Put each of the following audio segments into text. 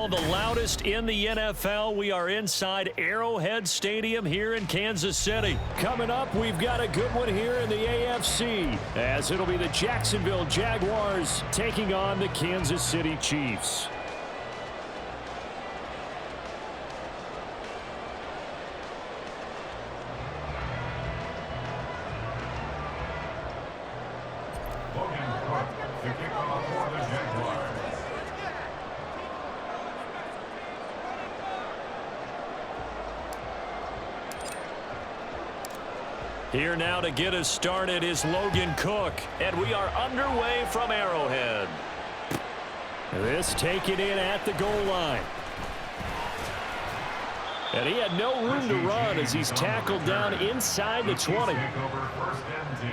football, the loudest in the NFL. We are inside Arrowhead Stadium here in Kansas City. Coming up, we've got a good one here in the AFC, as it'll be the Jacksonville Jaguars taking on the Kansas City Chiefs. Here now to get us started is Logan Cook, and we are underway from Arrowhead. This taken in at the goal line. And he had no room to run as he's tackled down inside the 20. First and 10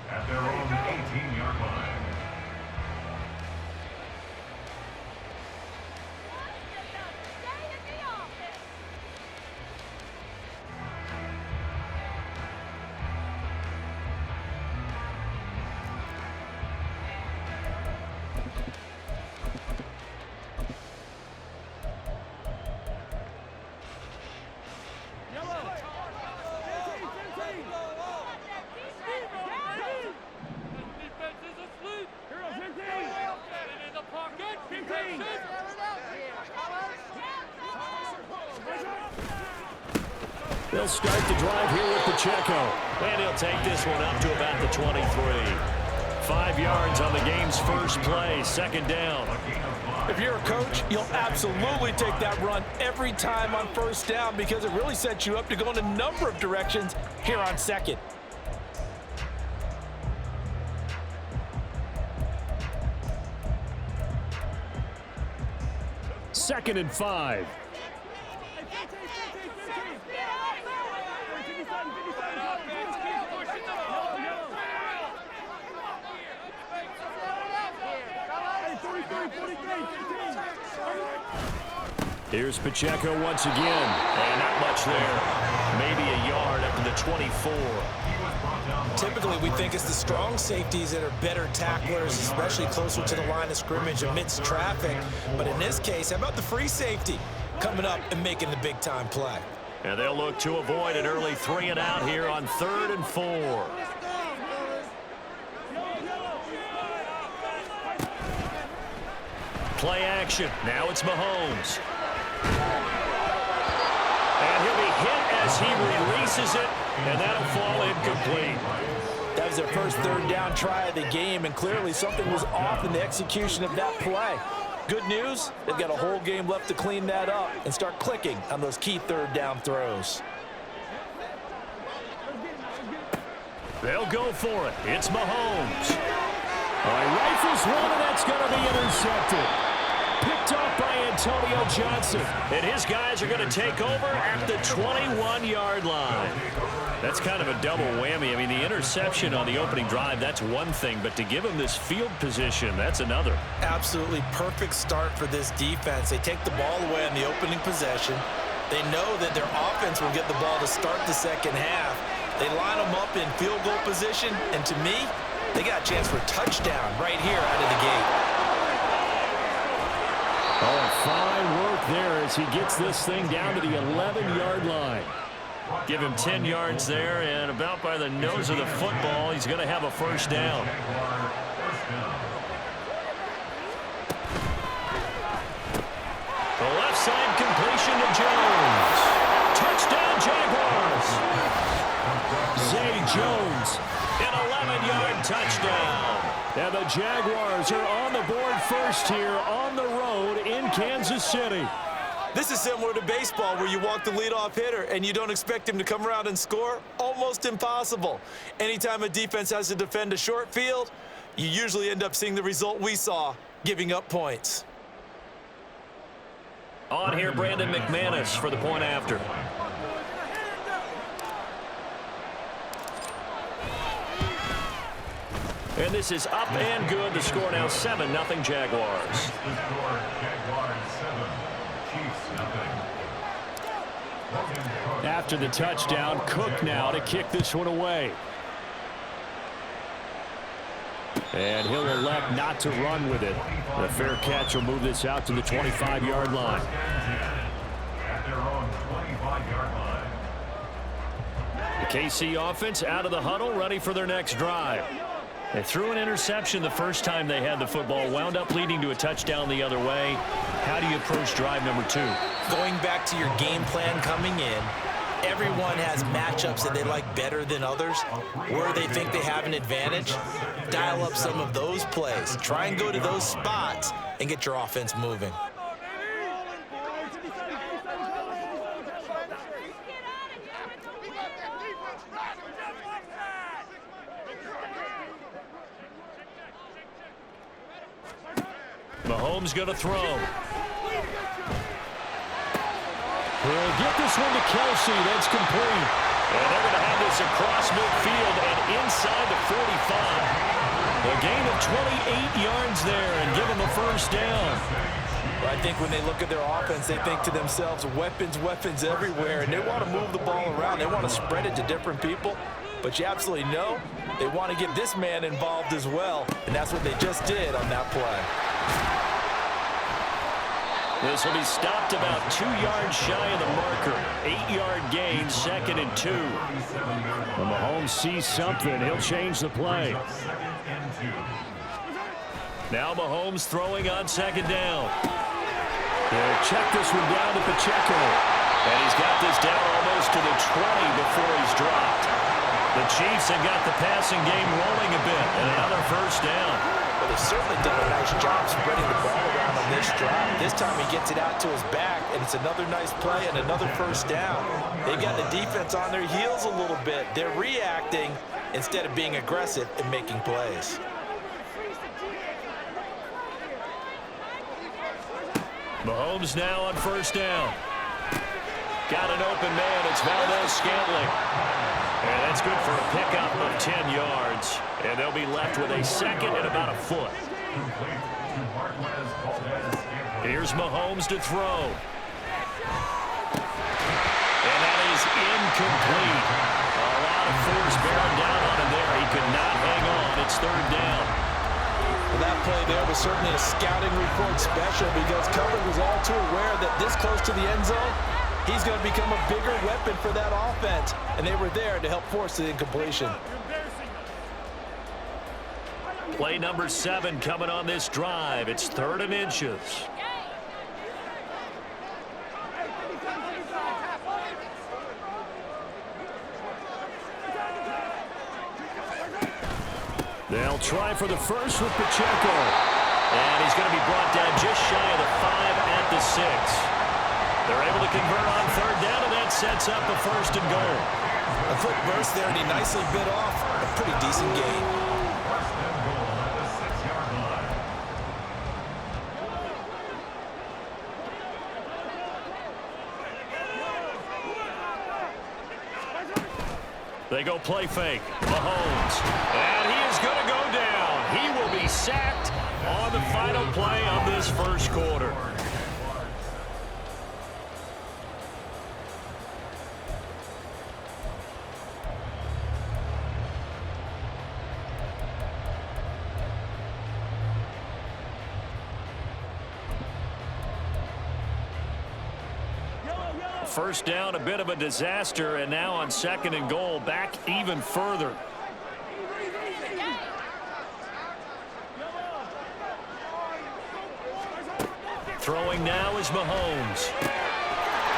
at their own 18-yard line. They'll start the drive here with Pacheco. And he'll take this one up to about the 23. 5 yards on the game's first play, second down. If you're a coach, you'll absolutely take that run every time on first down because it really sets you up to go in a number of directions here on second. Second and 5. Here's Pacheco once again. And not much there. Maybe a yard up to the 24. Typically, we think it's the strong safeties that are better tacklers, especially closer to the line of scrimmage amidst traffic. But in this case, how about the free safety coming up and making the big-time play? And they'll look to avoid an early 3 and out here on 3rd and 4. Play action. Now it's Mahomes. And he'll be hit as he releases it, and that'll fall incomplete. That was their first third down try of the game, and clearly something was off in the execution of that play. Good news, they've got a whole game left to clean that up and start clicking on those key third down throws. They'll go for it. It's Mahomes. He rifles one, and that's going to be intercepted. Picked off by Antonio Johnson. And his guys are going to take over at the 21-yard line. That's kind of a double whammy. I mean, the interception on the opening drive, that's one thing. But to give him this field position, that's another. Absolutely perfect start for this defense. They take the ball away on the opening possession. They know that their offense will get the ball to start the second half. They line them up in field goal position. And to me, they got a chance for a touchdown right here out of the gate. Oh, fine work there as he gets this thing down to the 11-yard line. Give him 10 yards there, and about by the nose of the football, he's going to have a first down. The left side completion to Jones. Touchdown, Jaguars. Zay Jones, an 11-yard touchdown. And the Jaguars are on the board first here on the road in Kansas City. This is similar to baseball where you walk the leadoff hitter and you don't expect him to come around and score. Almost impossible. Anytime a defense has to defend a short field, you usually end up seeing the result we saw, giving up points. On here, Brandon McManus for the point after. And this is up and good. The score now 7-0 Jaguars. After the touchdown, Cook now to kick this one away. And he'll elect not to run with it. A fair catch will move this out to the 25-yard line. At their own 25-yard line. The KC offense out of the huddle, ready for their next drive. They threw an interception the first time they had the football, wound up leading to a touchdown the other way. How do you approach drive number 2? Going back to your game plan coming in, everyone has matchups that they like better than others, where they think they have an advantage. Dial up some of those plays. Try and go to those spots and get your offense moving. Mahomes going to throw. He'll get this one to Kelsey. That's complete. And they're going to have this across midfield and inside the 45. A gain of 28 yards there and give them a first down. I think when they look at their offense, they think to themselves, weapons, weapons everywhere, and they want to move the ball around. They want to spread it to different people. But you absolutely know they want to get this man involved as well, and that's what they just did on that play. This will be stopped about 2 yards shy of the marker. 8-yard gain, 2nd and 2. When Mahomes sees something, he'll change the play. Now Mahomes throwing on 2nd down. He'll check this one down to Pacheco. And he's got this down almost to the 20 before he's dropped. The Chiefs have got the passing game rolling a bit. And another first down. Well, they've certainly done a nice job spreading the ball around on this drive. This time he gets it out to his back, and it's another nice play and another first down. They've got the defense on their heels a little bit. They're reacting instead of being aggressive and making plays. Mahomes now on first down. Got an open man. It's Valdez-Scantling. And that's good for a pickup of 10 yards. And they'll be left with a 2nd and about a foot. Here's Mahomes to throw. And that is incomplete. A lot of force bearing down on him there. He could not hang on. It's 3rd down. Well, that play there was certainly a scouting report special because Cover was all too aware that this close to the end zone, he's going to become a bigger weapon for that offense, and they were there to help force the incompletion. Play number 7 coming on this drive. It's 3rd and inches. They'll try for the first with Pacheco. And he's going to be brought down just shy of the 5 at the 6. They're able to convert on 3rd down, and that sets up a 1st and goal. A quick burst there, and he nicely bit off a pretty decent gain. They go play fake. Mahomes. And he is going to go down. He will be sacked on the final play of this first quarter. First down, a bit of a disaster, and now on 2nd and goal, back even further. Throwing now is Mahomes.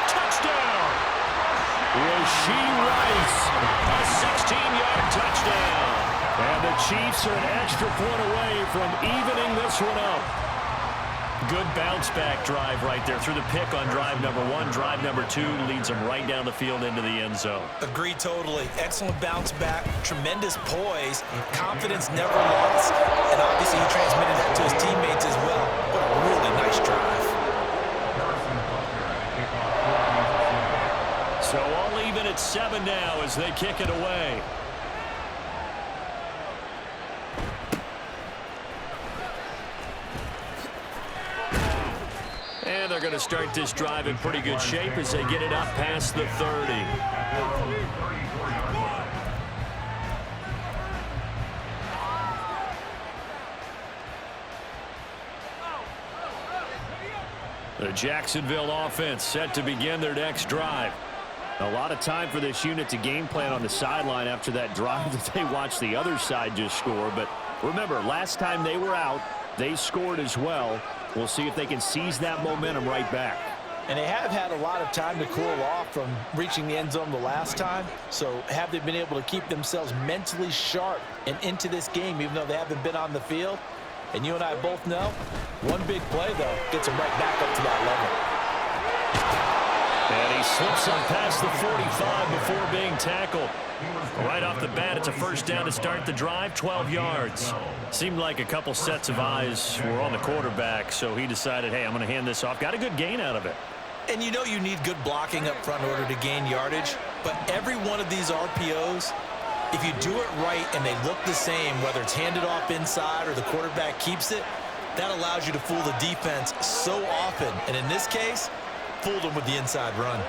Touchdown! Rashee Rice, a 16-yard touchdown. And the Chiefs are an extra point away from evening this one up. Good bounce-back drive right there through the pick on drive number 1. Drive number 2 leads them right down the field into the end zone. Agree totally. Excellent bounce back, tremendous poise, confidence never lost, and obviously he transmitted that to his teammates as well. What a really nice drive. So all even at 7 now as they kick it away. And they're going to start this drive in pretty good shape as they get it up past the 30. The Jacksonville offense set to begin their next drive. A lot of time for this unit to game plan on the sideline after that drive that they watched the other side just score. But remember, last time they were out, they scored as well. We'll see if they can seize that momentum right back. And they have had a lot of time to cool off from reaching the end zone the last time. So have they been able to keep themselves mentally sharp and into this game, even though they haven't been on the field? And you and I both know, one big play, though, gets them right back up to that level. And he slips up past the 45 before being tackled. Right off the bat, it's a first down to start the drive, 12 yards. Seemed like a couple sets of eyes were on the quarterback, so he decided, hey, I'm going to hand this off. Got a good gain out of it. And you know you need good blocking up front in order to gain yardage, but every one of these RPOs, if you do it right and they look the same, whether it's handed off inside or the quarterback keeps it, that allows you to fool the defense so often. And in this case, fooled them with the inside run.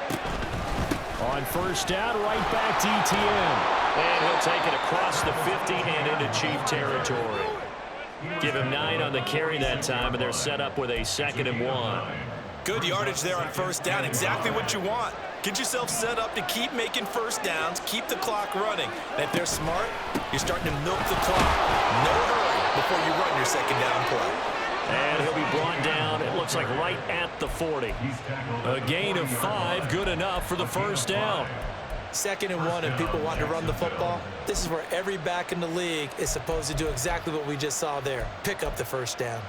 On first down, right back to ETN. And he'll take it across the 50 and into Chief territory. Give him 9 on the carry that time, and they're set up with a 2nd and 1. Good yardage there on first down. Exactly what you want. Get yourself set up to keep making first downs, keep the clock running. And if they're smart, you're starting to milk the clock. No hurry before you run your 2nd down play. And he'll be brought down, it looks like right at the 40. A gain of 5, good enough for the first down. 2nd and 1, and people want to run the football. This is where every back in the league is supposed to do exactly what we just saw there. Pick up the first down.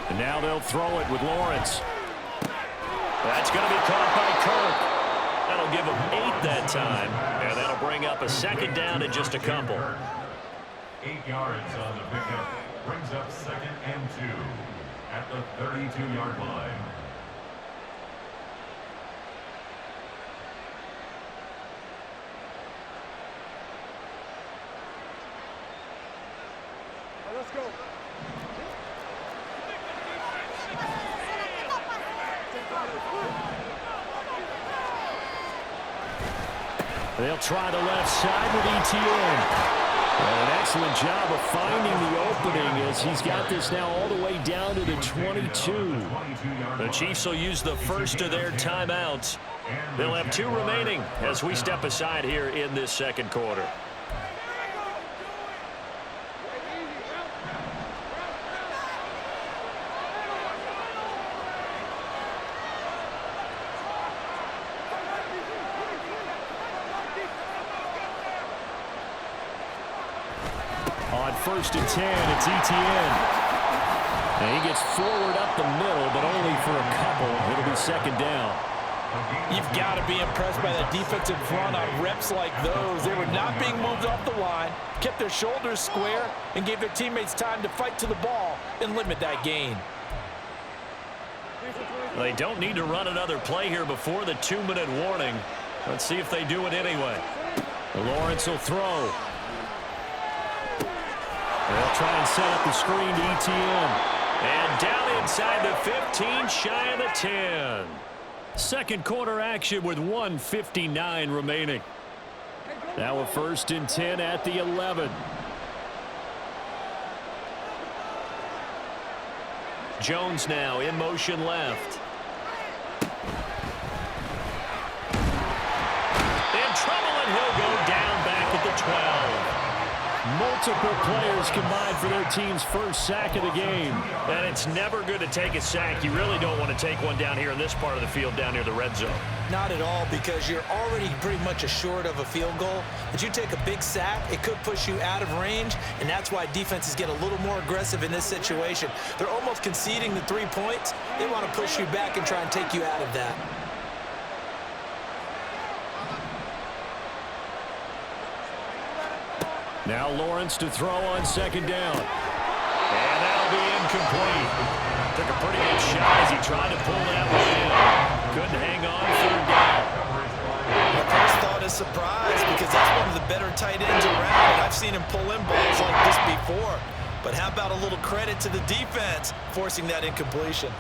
And now they'll throw it with Lawrence. That's going to be caught by Kirk. That'll give him 8 that time. And that'll bring up a 2nd down and just a couple. 8 yards on the pickup. Brings up 2nd and 2 at the 32-yard line. Let's go. They'll try the left side with ETN. An excellent job of finding the opening as he's got this now all the way down to the 22. The Chiefs will use the first of their timeouts. They'll have 2 remaining as we step aside here in this 2nd quarter. On 1st and 10, it's ETN. And he gets forward up the middle, but only for a couple. It'll be 2nd down. You've got to be impressed by that defensive front on reps like those. They were not being moved off the line, kept their shoulders square, and gave their teammates time to fight to the ball and limit that gain. They don't need to run another play here before the 2-minute warning. Let's see if they do it anyway. Lawrence will throw. They'll try and set up the screen to ETN. And down inside the 15, shy of the 10. 2nd quarter action with 1:59 remaining. Now a 1st and 10 at the 11. Jones now in motion left. In trouble, and he'll go down back at the 12. Multiple players combined for their team's first sack of the game. And it's never good to take a sack. You really don't want to take one down here in this part of the field down near the red zone. Not at all, because you're already pretty much assured of a field goal. But you take a big sack, it could push you out of range, and that's why defenses get a little more aggressive in this situation. They're almost conceding the 3 points. They want to push you back and try and take you out of that. Now Lawrence to throw on 2nd down. And that'll be incomplete. Took a pretty good shot as he tried to pull that one in. Couldn't hang on, 3rd down. My first thought is surprise, because that's one of the better tight ends around, and I've seen him pull in balls like this before. But how about a little credit to the defense forcing that incompletion?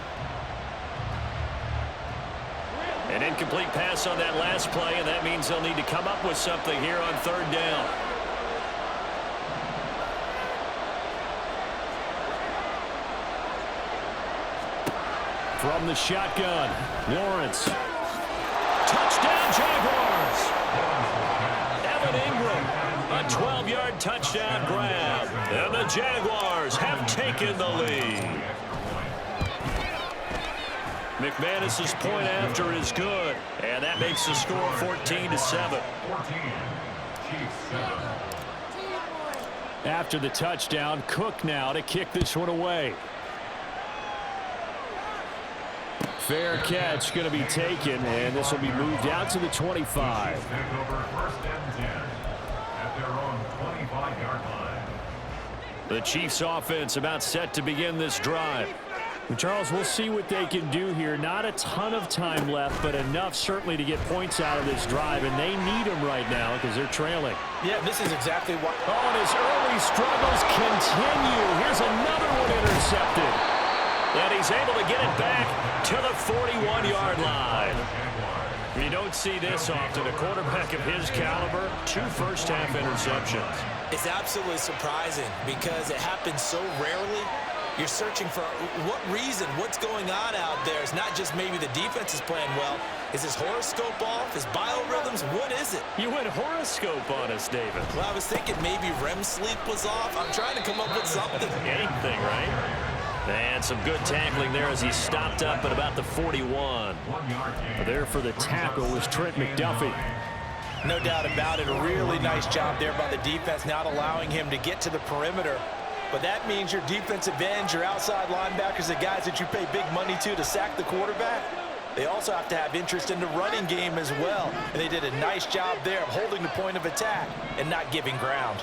An incomplete pass on that last play, and that means they'll need to come up with something here on third down. From the shotgun, Lawrence. Touchdown, Jaguars! Evan Ingram, a 12-yard touchdown grab. And the Jaguars have taken the lead. McManus's point after is good, and that makes the score 14-7. After the touchdown, Cook now to kick this one away. Fair catch going to be taken, and this will be moved out to the 25. The Chiefs offense about set to begin this drive. Charles, we'll see what they can do here. Not a ton of time left, but enough certainly to get points out of this drive, and they need them right now because they're trailing. Yeah, this is exactly what... Oh, and his early struggles continue. Here's another one intercepted. And he's able to get it back to the 41-yard line. You don't see this often. A quarterback of his caliber, 2 first-half interceptions. It's absolutely surprising because it happens so rarely. You're searching for what reason, what's going on out there. It's not just maybe the defense is playing well. Is his horoscope off? His biorhythms? What is it? You went horoscope on us, David. Well, I was thinking maybe REM sleep was off. I'm trying to come up with something. Anything, right? And some good tackling there as he stopped up at about the 41. There for the tackle was Trent McDuffie. No doubt about it. A really nice job there by the defense, not allowing him to get to the perimeter. But that means your defensive ends, your outside linebackers, the guys that you pay big money to sack the quarterback, they also have to have interest in the running game as well. And they did a nice job there of holding the point of attack and not giving ground.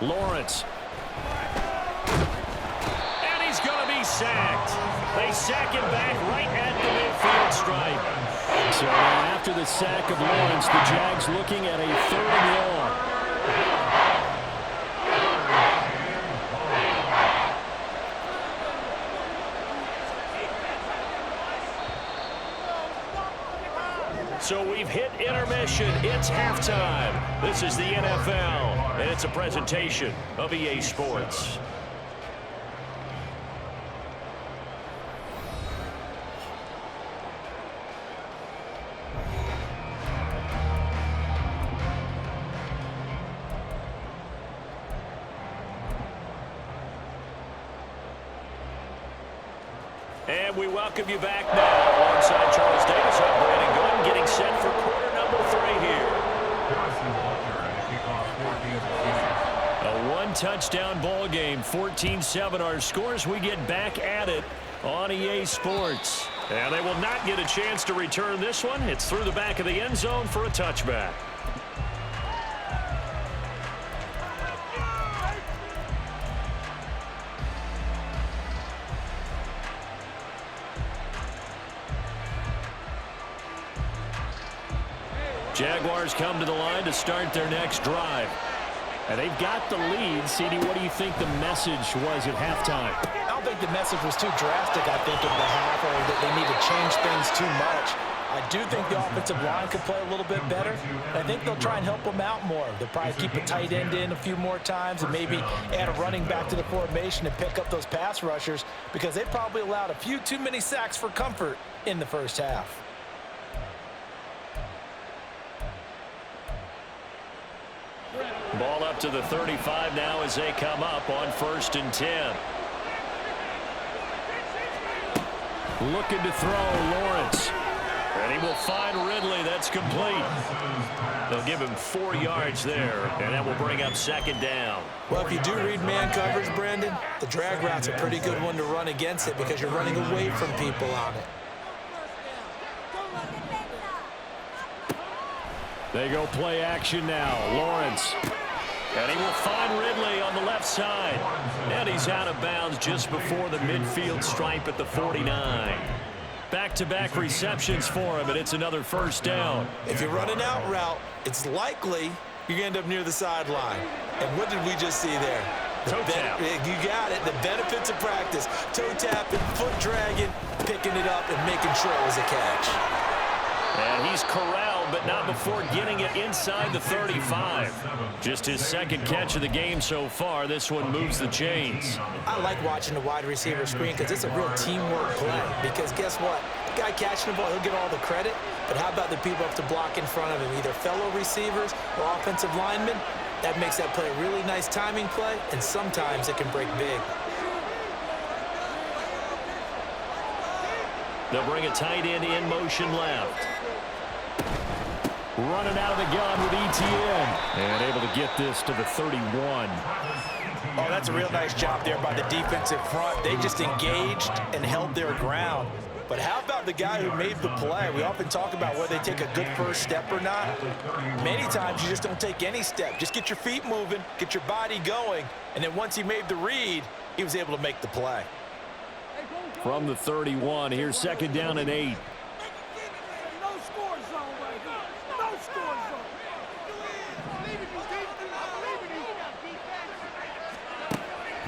Lawrence. And he's going to be sacked. They sack him back right at the midfield stripe. So after the sack of Lawrence, the Jags looking at a 3rd and long. So we've hit intermission. It's halftime. This is the NFL, and it's a presentation of EA Sports. And we welcome you back now alongside Charles Davis. I'm Brandon Gooden getting set for quarter number 3 here. A 1-touchdown ball game, 14-7 our scores. We get back at it on EA Sports. And they will not get a chance to return this one. It's through the back of the end zone for a touchback. Jaguars come to the line to start their next drive. And they've got the lead. CD, what do you think the message was at halftime? I don't think the message was too drastic, I think, at the half, or that they need to change things too much. I do think the offensive line could play a little bit better. I think they'll try and help them out more. They'll probably keep a tight end in a few more times and maybe add a running back to the formation and pick up those pass rushers because they probably allowed a few too many sacks for comfort in the first half. Ball up to the 35 now as they come up on 1st and 10. Looking to throw, Lawrence. And he will find Ridley. That's complete. They'll give him 4 yards there, and that will bring up 2nd down. Well, if you do read man coverage, Brandon, the drag route's a pretty good one to run against it because you're running away from people on it. They go play action now. Lawrence. And he will find Ridley on the left side. And he's out of bounds just before the midfield stripe at the 49. Back-to-back receptions for him, and it's another 1st down. If you run an out route, it's likely you're going to end up near the sideline. And what did we just see there? Toe tap. You got it. The benefits of practice. Toe tapping, foot dragging, picking it up, and making sure it was a catch. And he's corralled, but not before getting it inside the 35. Just his second catch of the game so far. This one moves the chains. I like watching the wide receiver screen because it's a real teamwork play. Because guess what? The guy catching the ball, he'll get all the credit. But how about the people up to block in front of him, either fellow receivers or offensive linemen? That makes that play a really nice timing play, and sometimes it can break big. They'll bring a tight end in motion left. Running out of the gun with ETN. And able to get this to the 31. Oh, that's a real nice job there by the defensive front. They just engaged and held their ground. But how about the guy who made the play? We often talk about whether they take a good first step or not. Many times you just don't take any step. Just get your feet moving, get your body going, and then once he made the read, he was able to make the play. From the 31, here's second down and 8.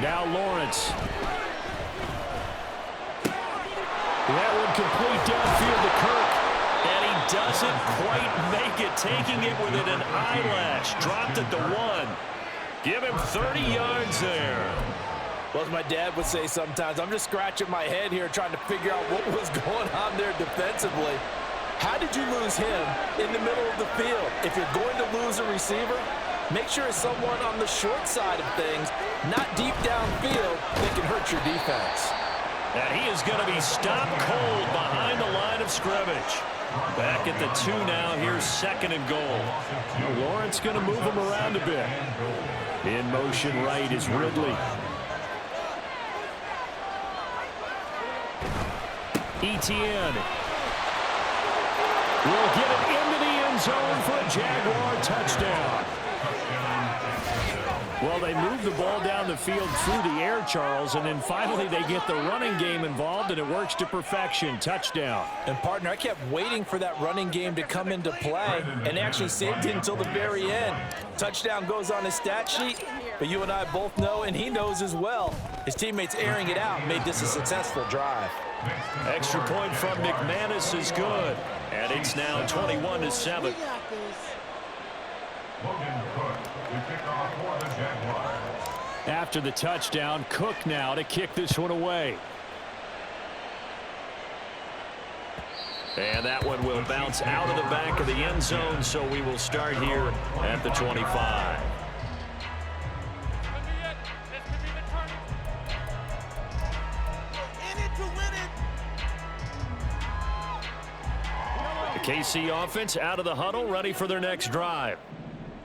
Now Lawrence. That one complete downfield to Kirk. And he doesn't quite make it, taking it within an eyelash. Dropped at the 1. Give him 30 yards there. Well, as my dad would say sometimes, I'm just scratching my head here trying to figure out what was going on there defensively. How did you lose him in the middle of the field? If you're going to lose a receiver, make sure it's someone on the short side of things, not deep downfield, that can hurt your defense. And he is going to be stopped cold behind the line of scrimmage. Back at the 2 now. Here's second and goal. Lawrence going to move him around a bit. In motion right is Ridley. ETN will get it into the end zone for a Jaguar touchdown. Well, they move the ball down the field through the air, Charles, and then finally they get the running game involved, and it works to perfection. Touchdown. And, partner, I kept waiting for that running game to come into play and actually saved it until the very end. Touchdown goes on his stat sheet, but you and I both know, and he knows as well, his teammates airing it out made this a successful drive. Extra point from McManus is good, and it's now 21-7. After the touchdown, Cook now to kick this one away. And that one will bounce out of the back of the end zone, so we will start here at the 25. The KC offense out of the huddle, ready for their next drive.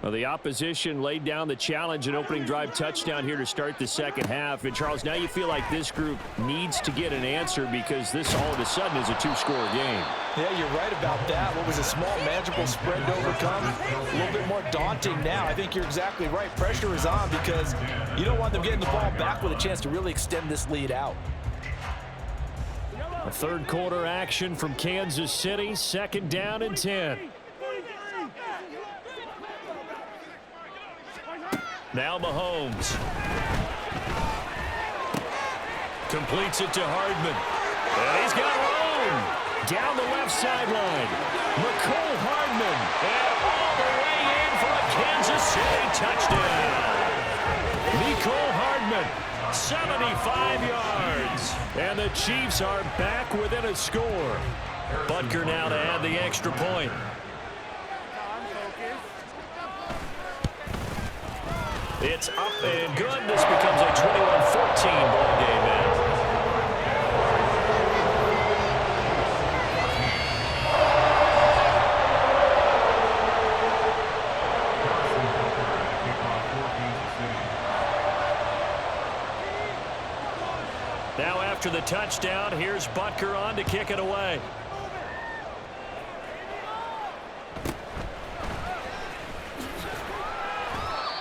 Well, the opposition laid down the challenge and opening drive touchdown here to start the second half. And, Charles, now you feel like this group needs to get an answer because this all of a sudden is a 2-score game. Yeah, you're right about that. What was a small, manageable spread to overcome, a little bit more daunting now. I think you're exactly right. Pressure is on because you don't want them getting the ball back with a chance to really extend this lead out. A third quarter action from Kansas City, second down and 10. Now Mahomes. Completes it to Hardman. And he's got room. Down the left sideline. McCole Hardman. And all the way in for a Kansas City touchdown. McCole Hardman, 75 yards. And the Chiefs are back within a score. Butker now to add the extra point. It's up and good. This becomes a 21-14 ball game now. Now after the touchdown, here's Butker on to kick it away.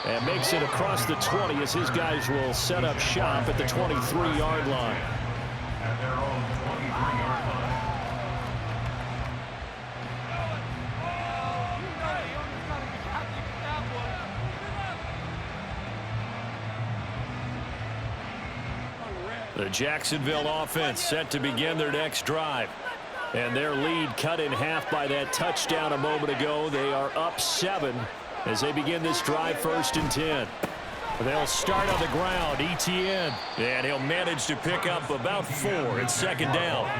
And makes it across the 20 as his guys will set up shop at the 23-yard line. At their own 23-yard line. The Jacksonville offense set to begin their next drive. And their lead cut in half by that touchdown a moment ago. They are up 7 as they begin this drive, 1st and 10. They'll start on the ground, Etienne. And he'll manage to pick up about 4 in 2nd down.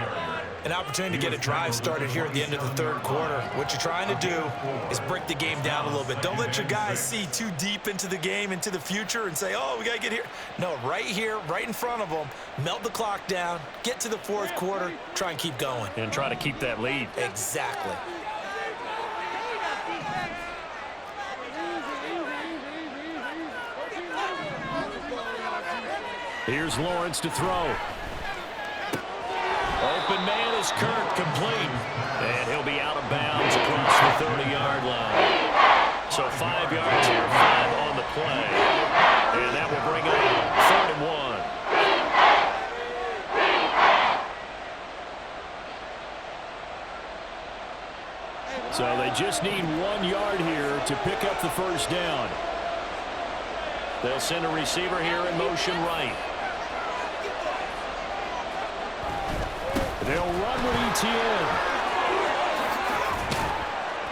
An opportunity to get a drive started here at the end of the 3rd quarter. What you're trying to do is break the game down a little bit. Don't let your guys see too deep into the game, into the future, and say, oh, we got to get here. No, right here, right in front of them, melt the clock down, get to the 4th quarter, try and keep going. And try to keep that lead. Exactly. Here's Lawrence to throw. Open man is Kirk, complete. And he'll be out of bounds across the 30-yard line. So 5 yards here, 5 on the play. And that will bring up 3rd and 1. So they just need 1 yard here to pick up the 1st down. They'll send a receiver here in motion right. They'll run with Etienne.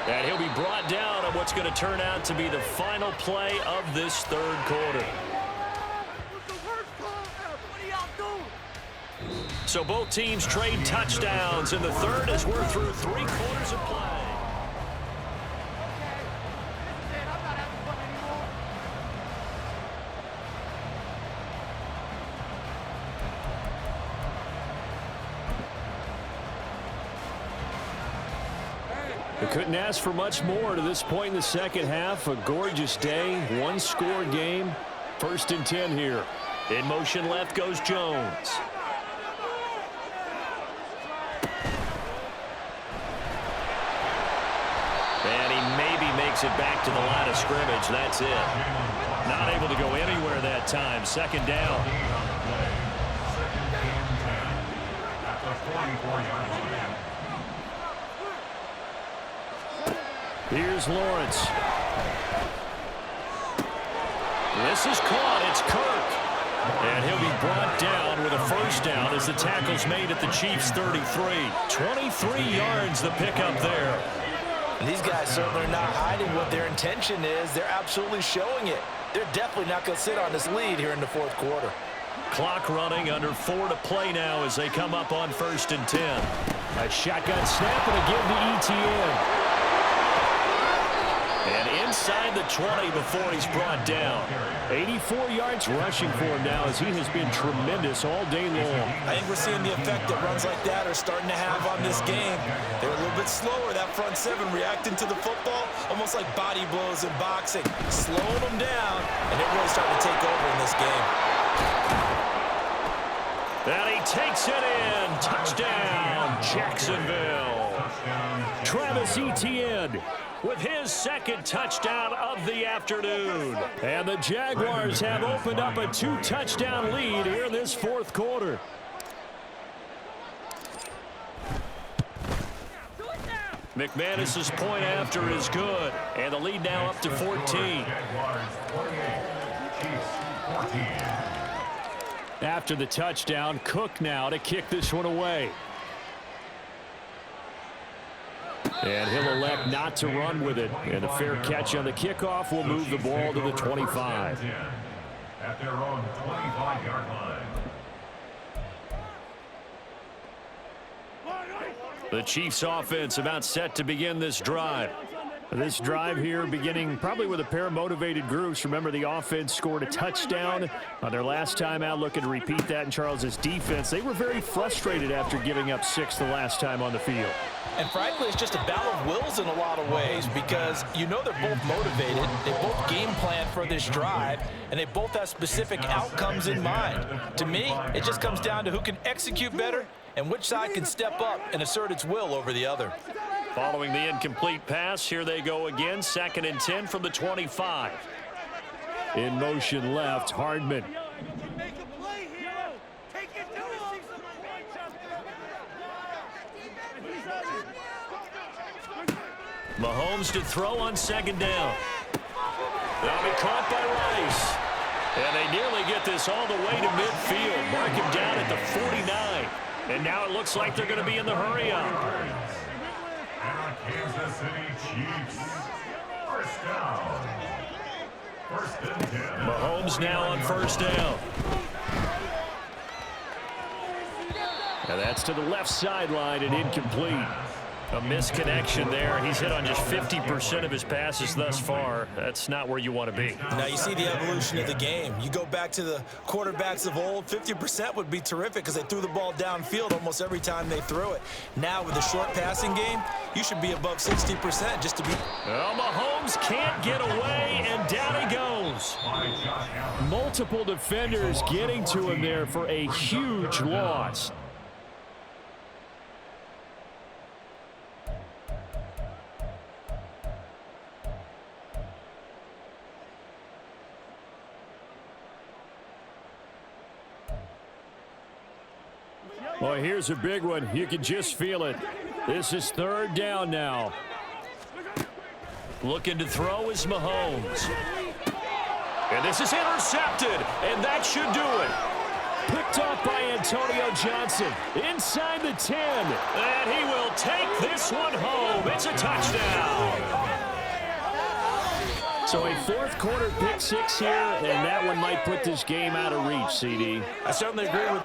And he'll be brought down on what's going to turn out to be the final play of this 3rd quarter. So both teams trade touchdowns in the 3rd as we're through 3 quarters of play. They couldn't ask for much more to this point in the 2nd half. A gorgeous day, 1-score game. 1st and 10 here. In motion left goes Jones. And he maybe makes it back to the line of scrimmage. That's it. Not able to go anywhere that time. 2nd down. At the 44-yard line. Here's Lawrence. This is caught. It's Kirk. And he'll be brought down with a 1st down as the tackle's made at the Chiefs' 33. 23 yards the pickup there. And these guys certainly are not hiding what their intention is. They're absolutely showing it. They're definitely not going to sit on this lead here in the 4th quarter. Clock running, under 4 to play now as they come up on 1st and 10. A shotgun snap and a give to Etienne. And inside the 20 before he's brought down. 84 yards rushing for him now as he has been tremendous all day long. I think we're seeing the effect that runs like that are starting to have on this game. They're a little bit slower, that front 7 reacting to the football, almost like body blows in boxing. Slowing them down, and they're really starting to take over in this game. And he takes it in. Touchdown, Jacksonville. Travis Etienne with his 2nd touchdown of the afternoon. And the Jaguars have opened up a 2-touchdown lead here in this 4th quarter. McManus's point after is good. And the lead now up to 14. After the touchdown, Cook now to kick this one away. And he'll elect not to run with it. And a fair catch on the kickoff will move the ball to the 25. At their own 25-yard line. The Chiefs offense about set to begin this drive. This drive here beginning probably with a pair of motivated groups. Remember, the offense scored a touchdown on their last time out, looking to repeat that in Charles's defense. They were very frustrated after giving up 6 the last time on the field. And frankly, it's just a battle of wills in a lot of ways because you know they're both motivated, they both game plan for this drive, and they both have specific outcomes in mind. To me, it just comes down to who can execute better and which side can step up and assert its will over the other. Following the incomplete pass, here they go again, 2nd and 10 from the 25. In motion left, Hardman. Mahomes to throw on 2nd down. That'll be caught by Rice. And they nearly get this all the way to midfield. Mark him down at the 49. And now it looks like they're going to be in the hurry-up. And Kansas City Chiefs. First down. First and 10. Mahomes now on first down. Now that's to the left sideline and incomplete. A misconnection there. He's hit on just 50% of his passes thus far. That's not where you want to be. Now you see the evolution of the game. You go back to the quarterbacks of old, 50% would be terrific because they threw the ball downfield almost every time they threw it. Now with the short passing game, you should be above 60% just to be. Well, Mahomes can't get away, and down he goes. Multiple defenders getting to him there for a huge loss. Well, here's a big one. You can just feel it. This is third down now. Looking to throw is Mahomes. And this is intercepted, and that should do it. Picked off by Antonio Johnson inside the 10. And he will take this one home. It's a touchdown. So a fourth quarter pick six here, and that one might put this game out of reach, CD. I certainly agree with